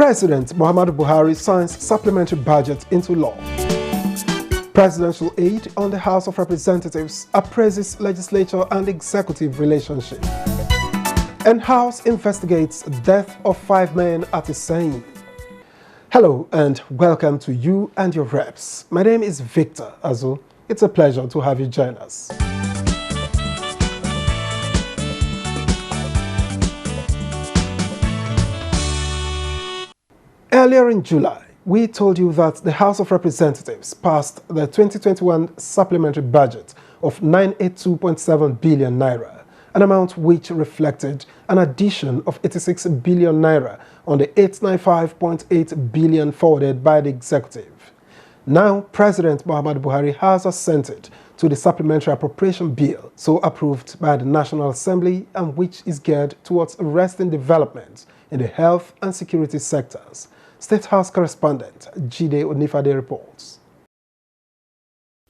President Muhammadu Buhari signs supplementary budget into law. Presidential aide on the House of Representatives appraises legislature and executive relationship. And House investigates death of 5 men at a scene. Hello and welcome to You and Your Reps. My name is Victor Azu. It's a pleasure to have you join us. Earlier in July, we told you that the House of Representatives passed the 2021 supplementary budget of 982.7 billion naira, an amount which reflected an addition of 86 billion naira on the 895.8 billion forwarded by the executive. Now, President Muhammadu Buhari has assented to the supplementary appropriation bill so approved by the National Assembly and which is geared towards arresting development in the health and security sectors. State House correspondent Jide Onifade reports.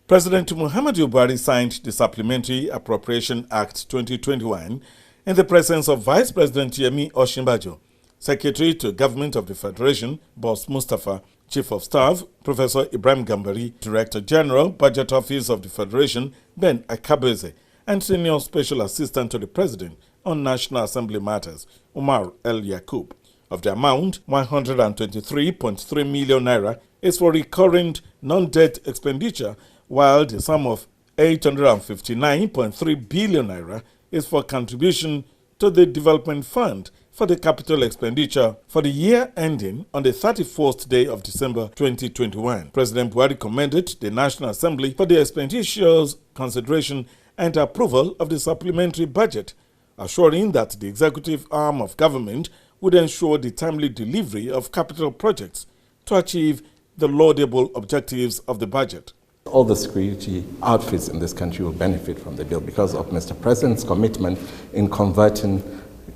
President Muhammadu Buhari signed the Supplementary Appropriation Act 2021 in the presence of Vice President Yemi Osinbajo, Secretary to Government of the Federation, Boss Mustapha, Chief of Staff, Professor Ibrahim Gambari, Director General, Budget Office of the Federation, Ben Akabeze, and Senior Special Assistant to the President on National Assembly Matters, Umar El Yakub. Of the amount, 123.3 million naira is for recurring non-debt expenditure, while the sum of 859.3 billion naira is for contribution to the Development Fund for the capital expenditure for the year ending on the 31st day of December 2021. President Buhari commended the National Assembly for the expeditious consideration and approval of the supplementary budget, assuring that the executive arm of government would ensure the timely delivery of capital projects to achieve the laudable objectives of the budget. All the security outfits in this country will benefit from the bill because of Mr. President's commitment in converting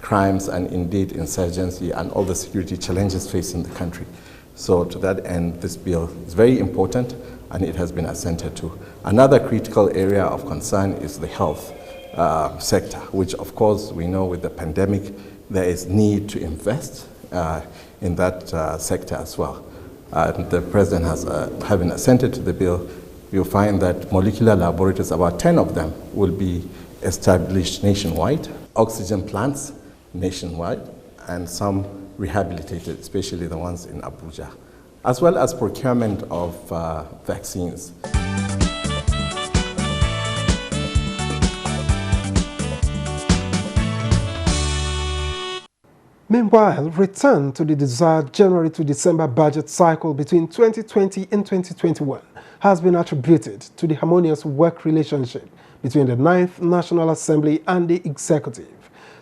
crimes and indeed insurgency and all the security challenges facing the country. So to that end, this bill is very important and it has been assented to. Another critical area of concern is the health sector, which of course we know with the pandemic there is need to invest in that sector as well. The President has, having assented to the bill, you'll find that molecular laboratories, about 10 of them, will be established nationwide, oxygen plants nationwide, and some rehabilitated, especially the ones in Abuja, as well as procurement of vaccines. Meanwhile, return to the desired January to December budget cycle between 2020 and 2021 has been attributed to the harmonious work relationship between the 9th National Assembly and the Executive.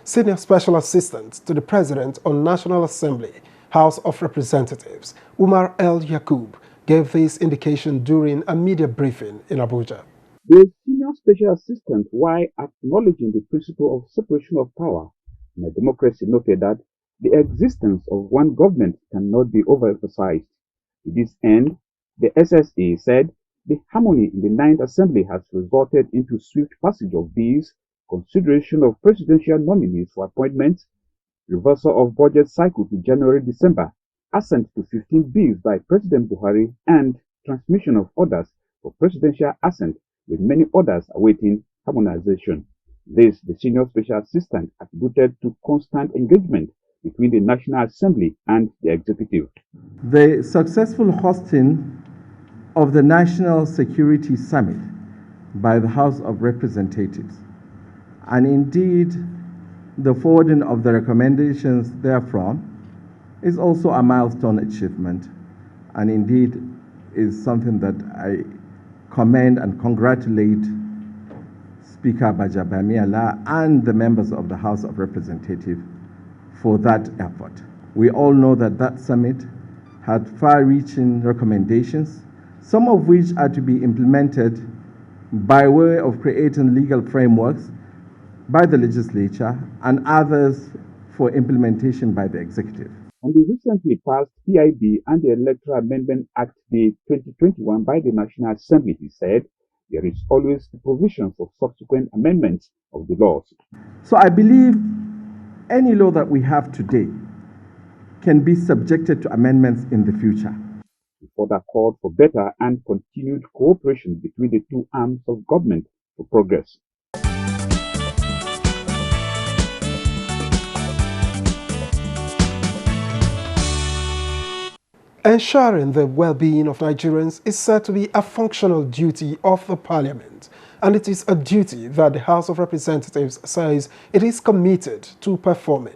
Senior Special Assistant to the President on National Assembly, House of Representatives, Umar El Yakub, gave this indication during a media briefing in Abuja. The Senior Special Assistant, while acknowledging the principle of separation of power in a democracy, noted that the existence of one government cannot be overemphasized. To this end, the SSA said the harmony in the 9th Assembly has resulted into swift passage of bills, consideration of presidential nominees for appointments, reversal of budget cycle to January-December, assent to 15 bills by President Buhari, and transmission of orders for presidential assent, with many others awaiting harmonization. This, the Senior Special Assistant attributed to constant engagement between the National Assembly and the Executive. The successful hosting of the National Security Summit by the House of Representatives, and indeed the forwarding of the recommendations therefrom, is also a milestone achievement, and indeed is something that I commend and congratulate Speaker Bajabamiala and the members of the House of Representatives for that effort. We all know that that summit had far-reaching recommendations, some of which are to be implemented by way of creating legal frameworks by the legislature and others for implementation by the executive. On the recently passed PIB and the Electoral Amendment Act Day 2021 by the National Assembly, he said, there is always the provision for subsequent amendments of the laws. So I believe any law that we have today can be subjected to amendments in the future. He further called for better and continued cooperation between the two arms of government for progress. Ensuring the well-being of Nigerians is said to be a functional duty of the Parliament, and it is a duty that the House of Representatives says it is committed to performing.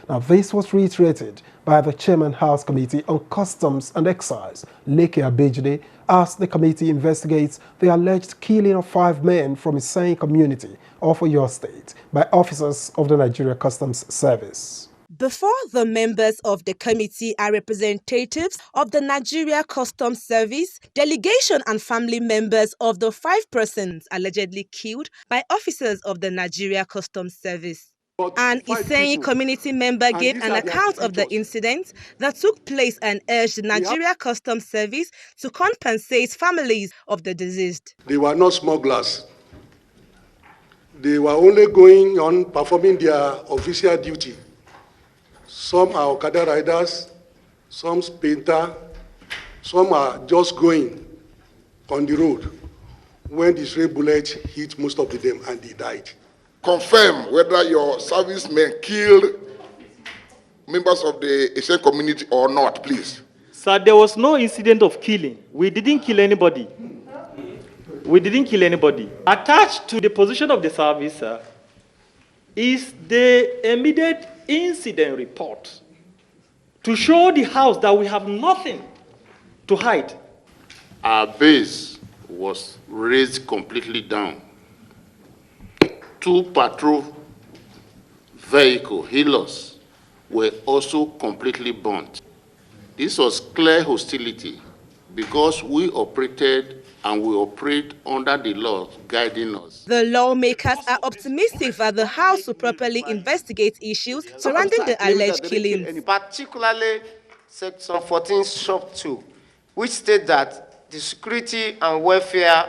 Now, this was reiterated by the Chairman House Committee on Customs and Excise, Leke Abejide, as the committee investigates the alleged killing of 5 men from the same community of Oyo State by officers of the Nigeria Customs Service. Before the members of the committee are representatives of the Nigeria Customs Service, delegation and family members of the 5 persons allegedly killed by officers of the Nigeria Customs Service. An Isenyi community member gave an account of the incident that took place and urged the Nigeria Customs Service to compensate families of the deceased. They were not smugglers. They were only going on performing their official duty. Some are Okada riders, some painter, some are just going on the road when the stray bullet hit most of them and they died. Confirm whether your servicemen killed members of the Asian community or not, please. Sir, there was no incident of killing. We didn't kill anybody. Attached to the position of the service, sir, is the immediate incident report to show the House that we have nothing to hide. Our base was raised completely down. 2 patrol vehicle healers were also completely burnt. This was clear hostility because we operated and we operate under the law guiding us. The lawmakers are optimistic that the House will properly investigate issues surrounding the alleged killings. Particularly Section 14, Sub 2, which states that the security and welfare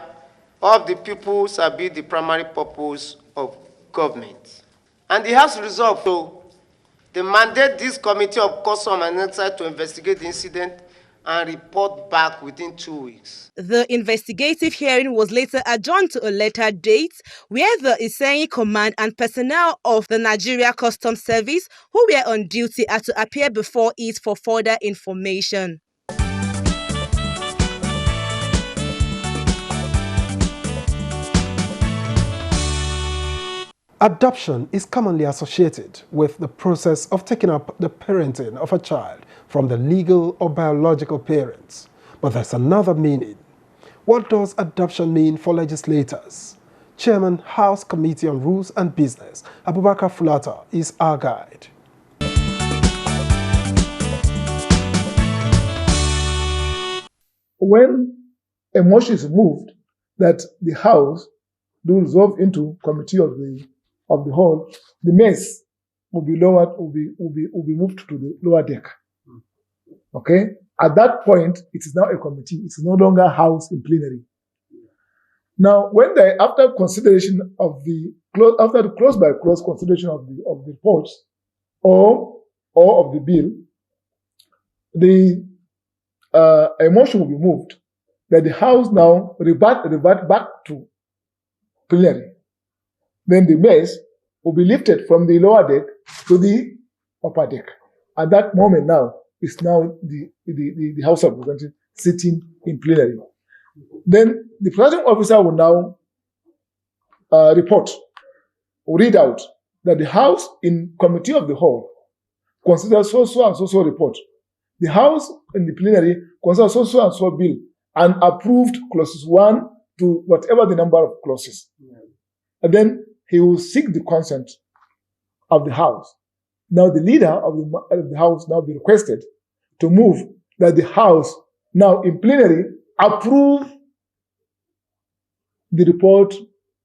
of the people shall be the primary purpose of government. And it has resolved to mandate this Committee of Customs and Excise to investigate the incident and report back within 2 weeks. The investigative hearing was later adjourned to a later date, where the Isenyi Command and personnel of the Nigeria Customs Service who were on duty are to appear before it for further information. Adoption is commonly associated with the process of taking up the parenting of a child from the legal or biological parents. But there's another meaning. What does adoption mean for legislators? Chairman, House Committee on Rules and Business, Abubakar Fulata, is our guide. When a motion is moved that the House do resolve into committee of the whole, the mess will be lowered, will be moved to the lower deck. Okay? At that point, it is now a committee. It's no longer House in plenary. Now, when after consideration of after the close by close consideration of the reports or of the bill, a motion will be moved that the House now revert back to plenary. Then the mess will be lifted from the lower deck to the upper deck. At that moment now, it's now the House of Representatives sitting in plenary. Then the presiding officer will now read out that the House in committee of the whole considers so and so report. The House in the plenary considers so and so bill and approved clauses 1 to whatever the number of clauses. And then he will seek the consent of the House. Now the leader of the House now be requested to move that the House now in plenary approve the report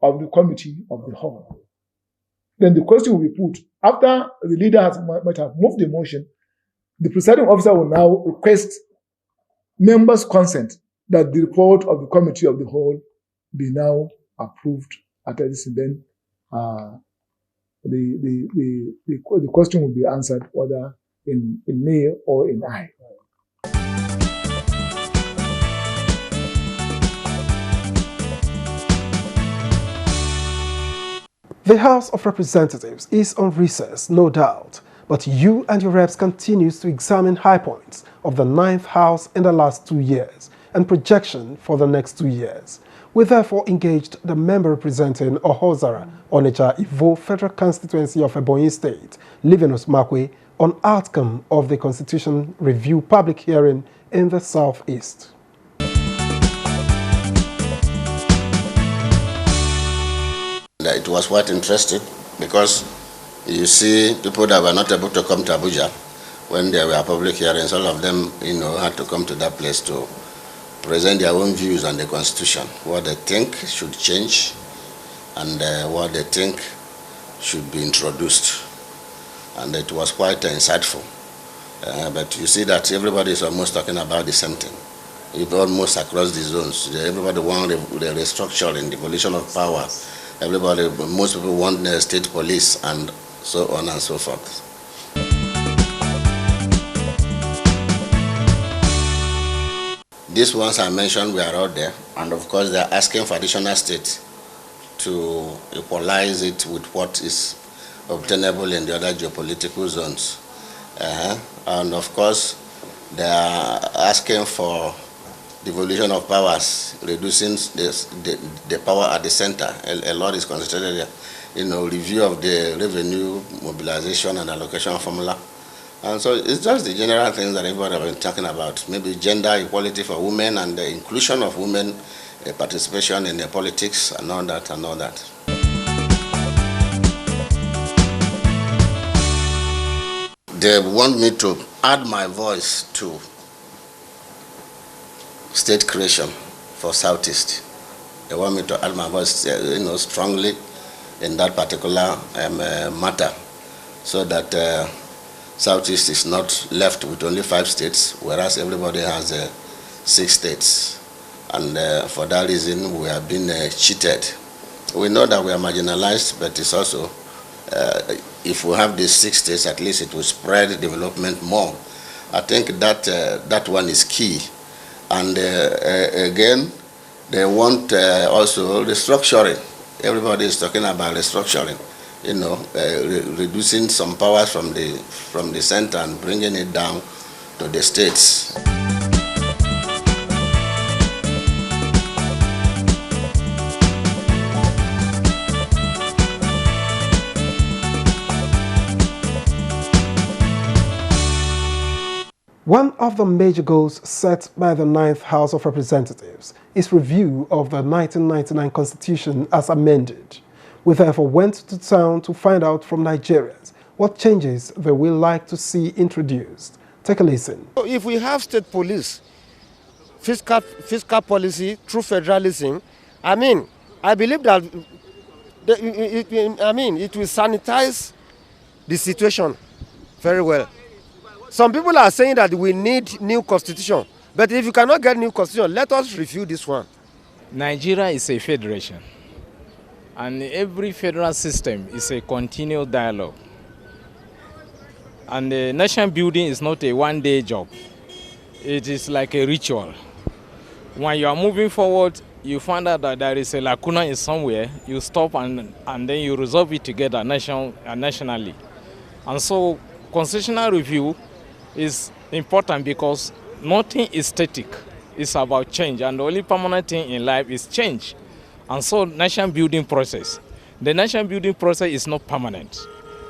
of the committee of the whole. Then the question will be put. After the leader might have moved the motion, the presiding officer will now request members' consent that the report of the committee of the whole be now approved. After this, then the question will be answered whether in me or in I. The House of Representatives is on recess, no doubt, but you and your reps continues to examine high points of the 9th House in the last 2 years and projection for the next 2 years. We therefore engaged the member representing Ohozara, Onitsha, Ivo Federal Constituency of Ebonyi State, LIVINUS MAKWE, on outcome of the Constitution Review public hearing in the Southeast. It was quite interesting because you see people that were not able to come to Abuja when there were public hearings, all of them, had to come to that place to present their own views on the Constitution, what they think should change and what they think should be introduced. And it was quite insightful. But you see that everybody is almost talking about the same thing. Almost across the zones. Everybody wants the restructuring, devolution of power. Most people want the state police and so on and so forth. These ones I mentioned were out there, and of course they are asking for additional states to equalize it with what is obtainable in the other geopolitical zones. And of course they are asking for devolution of powers, reducing the power at the center. A lot is considered there. Review of the revenue mobilization and allocation formula. And so it's just the general things that everybody has been talking about. Maybe gender equality for women and the inclusion of women, participation in the politics and all that and all that. They want me to add my voice to state creation for Southeast. They want me to add my voice, strongly in that particular matter, so that Southeast is not left with only 5 states, whereas everybody has 6 states. And for that reason, we have been cheated. We know that we are marginalized, but it's also, if we have these 6 states, at least it will spread development more. I think that that one is key. And again, they want also restructuring. Everybody is talking about restructuring, reducing some powers from the center and bringing it down to the states. One of the major goals set by the 9th House of Representatives is review of the 1999 Constitution as amended. We therefore went to town to find out from Nigerians what changes they will like to see introduced. Take a listen. If we have state police, fiscal policy through federalism, I believe that it will sanitize the situation very well. Some people are saying that we need new constitution, but if you cannot get new constitution, let us review this one. Nigeria is a federation, and every federal system is a continual dialogue. And the nation building is not a one-day job. It is like a ritual. When you are moving forward, you find out that there is a lacuna in somewhere, you stop and then you resolve it together nationally. And so constitutional review is important because nothing is static. It's about change, and the only permanent thing in life is change. And so nation building process. The nation building process is not permanent.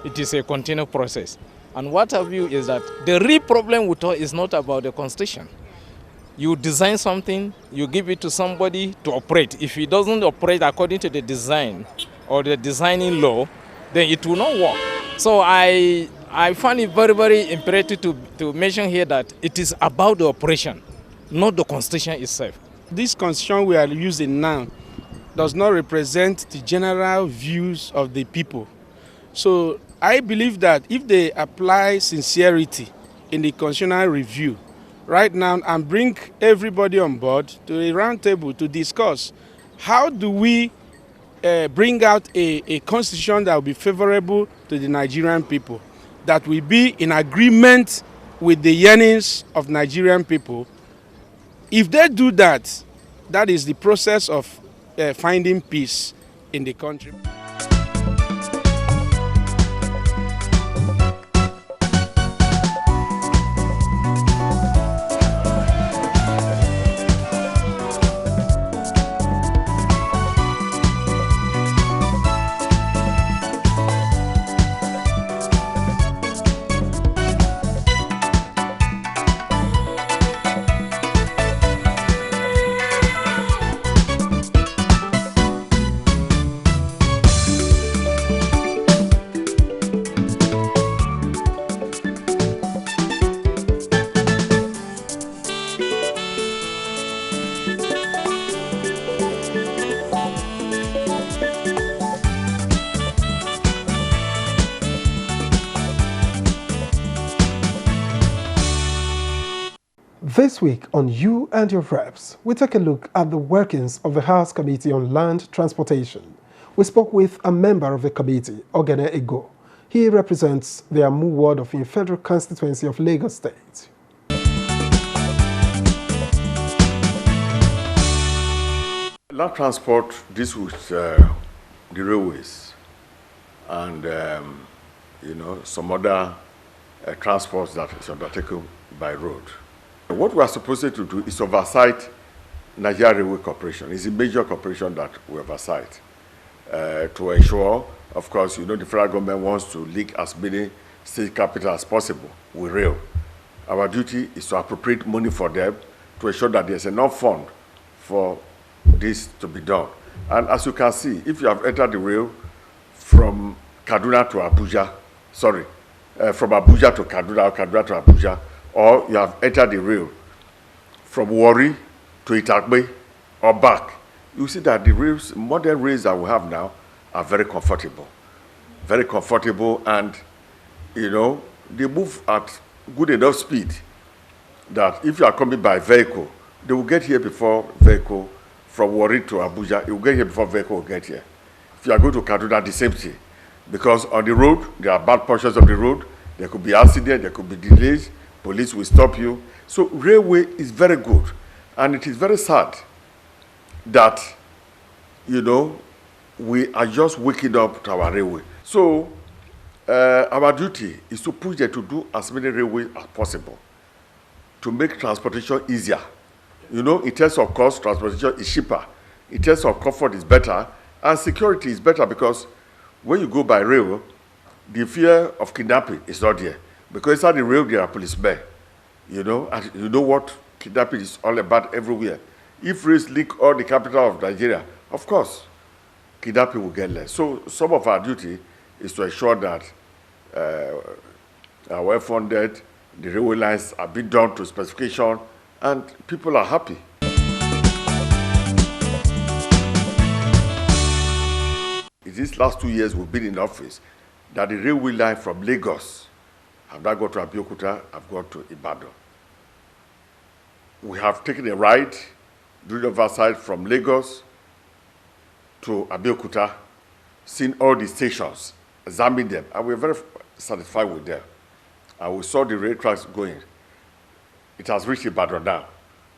It is a continual process. And what I view is that the real problem with us is not about the constitution. You design something, you give it to somebody to operate. If it doesn't operate according to the design or the designing law, then it will not work. So I find it very, very imperative to mention here that it is about the operation, not the constitution itself. This constitution we are using now does not represent the general views of the people. So I believe that if they apply sincerity in the constitutional review right now and bring everybody on board to a round table to discuss how do we bring out a constitution that will be favorable to the Nigerian people. that will be in agreement with the yearnings of Nigerian people. If they do that, that is the process of finding peace in the country. This week on You and Your Reps, we take a look at the workings of the House Committee on Land Transportation. We spoke with a member of the committee, Ogene Ego. He represents the Amu ward of the Federal Constituency of Lagos State. Land transport deals with the railways and some other transports that is undertaken by road. What we are supposed to do is oversight Nigeria Railway Corporation. It's a major corporation that we oversight to ensure, of course, the federal government wants to link as many state capital as possible with rail. Our duty is to appropriate money for them to ensure that there's enough fund for this to be done. And as you can see, if you have entered the rail from Kaduna to Abuja, from Abuja to Kaduna or Kaduna to Abuja, or you have entered the rail from Warri to Itakbe or back, you see that the rails, modern rails that we have now are very comfortable and, they move at good enough speed that if you are coming by vehicle, they will get here before vehicle from Warri to Abuja, you will get here before vehicle will get here. If you are going to Kaduna, the same thing. Because on the road, there are bad portions of the road, there could be accidents, there could be delays, police will stop you. So railway is very good. And it is very sad that, we are just waking up to our railway. So our duty is to push them to do as many railways as possible to make transportation easier. In terms of cost, transportation is cheaper. In terms of comfort, is better. And security is better because when you go by rail, the fear of kidnapping is not there. Because inside the rail, there are policemen, and you know what kidnapping is all about everywhere. If rails link all the capital of Nigeria, of course, kidnapping will get less. So some of our duty is to ensure that are well funded, the railway lines are being done to specification, and people are happy. In these last 2 years we've been in office, that the railway line from Lagos, I've now got to Abeokuta, I've got to Ibadan. We have taken a ride, doing oversight from Lagos to Abeokuta, seen all the stations, examined them, and we're very satisfied with them. And we saw the rail tracks going. It has reached Ibadan now.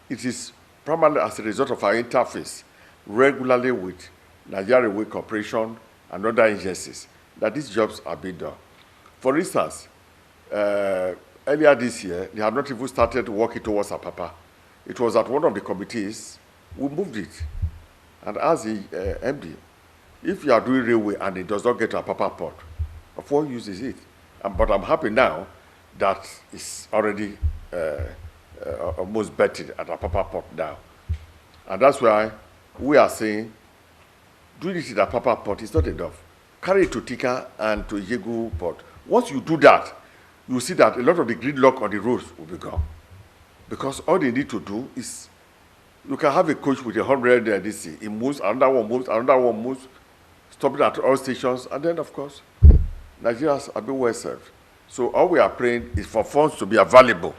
It is primarily as a result of our interface regularly with Nigeria Railway Corporation and other agencies that these jobs are being done. For instance, earlier this year, they had not even started working towards Apapa. It was at one of the committees, we moved it. And as the MD, if you are doing railway and it does not get to Apapa port, of what use is it? But I'm happy now that it's already almost betted at Apapa port now. And that's why we are saying, doing it at Apapa port is not enough. Carry it to Tika and to Yegu port. Once you do that, you see that a lot of the gridlock on the roads will be gone. Because all they need to do is, you can have a coach with 100 DC. It moves, another one moves, stopping at all stations, and then, of course, Nigerians are being well served. So all we are praying is for funds to be available,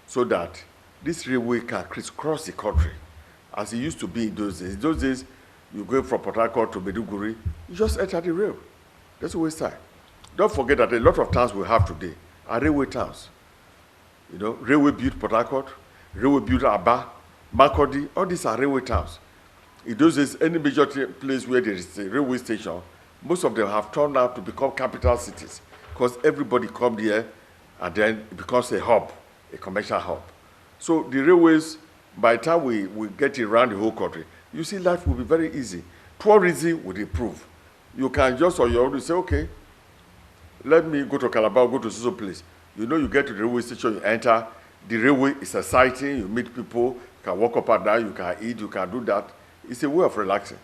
so that this railway can crisscross the country, as it used to be in those days. In those days, you go from Port Harcourt to Maiduguri, you just enter the rail. That's a waste of time. Don't forget that a lot of towns we have today are railway towns. You know, railway built Port Harcourt, railway built Aba, MAKWE, all these are railway towns. In those days, any major place where there is a railway station, most of them have turned out to become capital cities because everybody comes here and then it becomes a hub, a commercial hub. So the railways, by the time we get it around the whole country, you see life will be very easy. Tourism will improve. You can just on your own say, okay, let me go to Calabar, go to some place. You know, you get to the railway station, you enter, the railway is exciting, you meet people, you can walk up and down, you can eat, you can do that. It's a way of relaxing.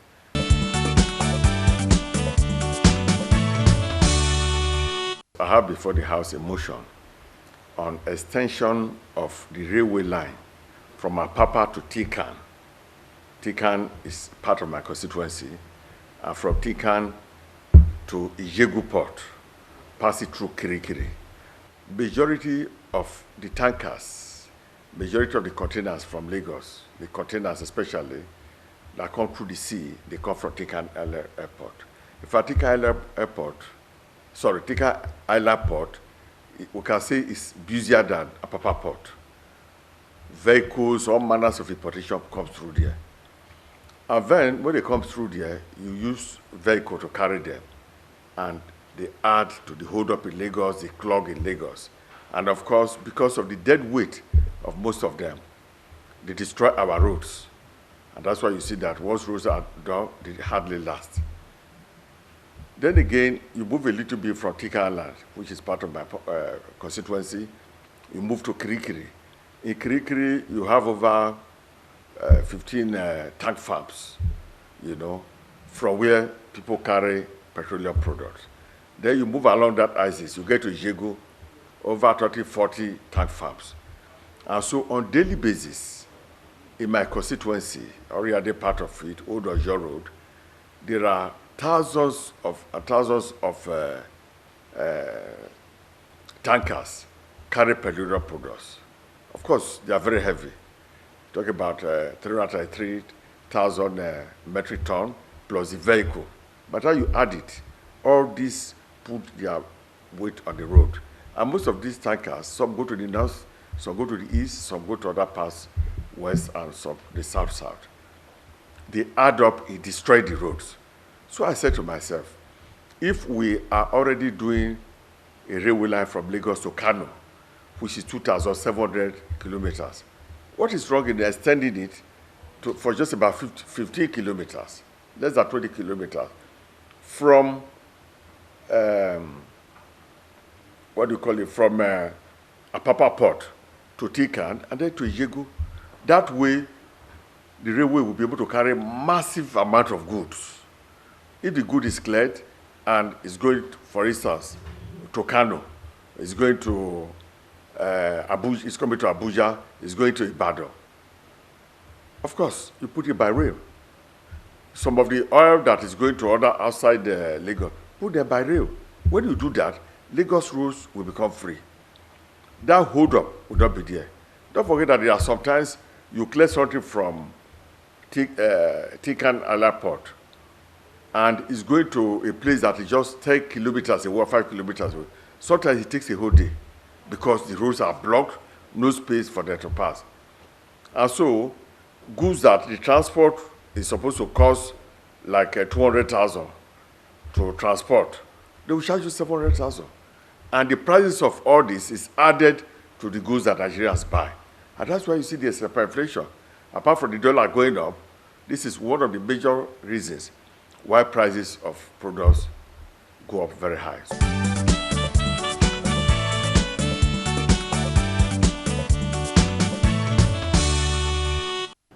I have before the House a motion on extension of the railway line from Apapa to Tikan. Tikan is part of my constituency, and from Tikan to Ijegu Port, pass it through Kirikiri. Majority of the tankers, majority of the containers from Lagos, the containers especially, that come through the sea, they come from Tikan Airport. If I Tikan Island Port, we can say it's busier than Apapa Port. Vehicles, all manners of importation come through there. And then, when they come through there, you use vehicle to carry them. And they add to the hold-up in Lagos, they clog in Lagos. And of course, because of the dead weight of most of them, they destroy our roads. And that's why you see that once roads are done, they hardly last. Then again, you move a little bit from Tika Island, which is part of my constituency. You move to Kirikiri. In Kirikiri, you have over 15 tank farms, you know, from where people carry petroleum products. Then you move along that axis, you get to Ijegu, over 30, 40 tank farms. And so on daily basis, in my constituency, already part of it, Old Ojo Road, there are thousands of tankers carry petroleum products. Of course, they are very heavy. Talk about 333,000 metric ton plus the vehicle. But how you add it, all these put their weight on the road. And most of these tankers, some go to the north, some go to the east, some go to other parts, west, and some the south. They add up, it destroyed the roads. So I said to myself, if we are already doing a railway line from Lagos to Kano, which is 2,700 kilometers, what is wrong in extending it for just about 15 kilometers, less than 20 kilometers, from, from Apapa Port to Tikan and then to Ijegu. That way, the railway will be able to carry massive amount of goods. If the good is cleared and is going, for instance, to Kano, it's going to Abuja, it's coming to Abuja, it's going to Ibadan. Of course, you put it by rail. Some of the oil that is going to other outside Lagos, put them by rail. When you do that, Lagos roads will become free. That hold up will not be there. Don't forget that there are sometimes you clear something from Tikan Island Port, and it's going to a place that is just 10 kilometers away, 5 kilometers away. Sometimes it takes a whole day because the roads are blocked, no space for them to pass. And so, goods that the transport is supposed to cost like 200,000 to transport, they will charge you 700,000. And the prices of all this is added to the goods that Nigerians buy. And that's why you see there's hyperinflation. Apart from the dollar going up, this is one of the major reasons why prices of products go up very high.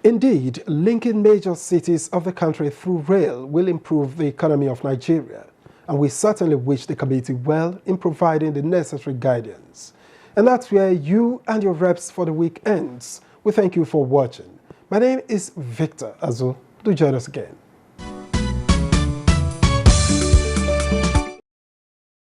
Indeed, linking major cities of the country through rail will improve the economy of Nigeria, and we certainly wish the committee well in providing the necessary guidance. And that's where you and your reps for the week ends. We thank you for watching. My name is Victor Azu. Do join us again.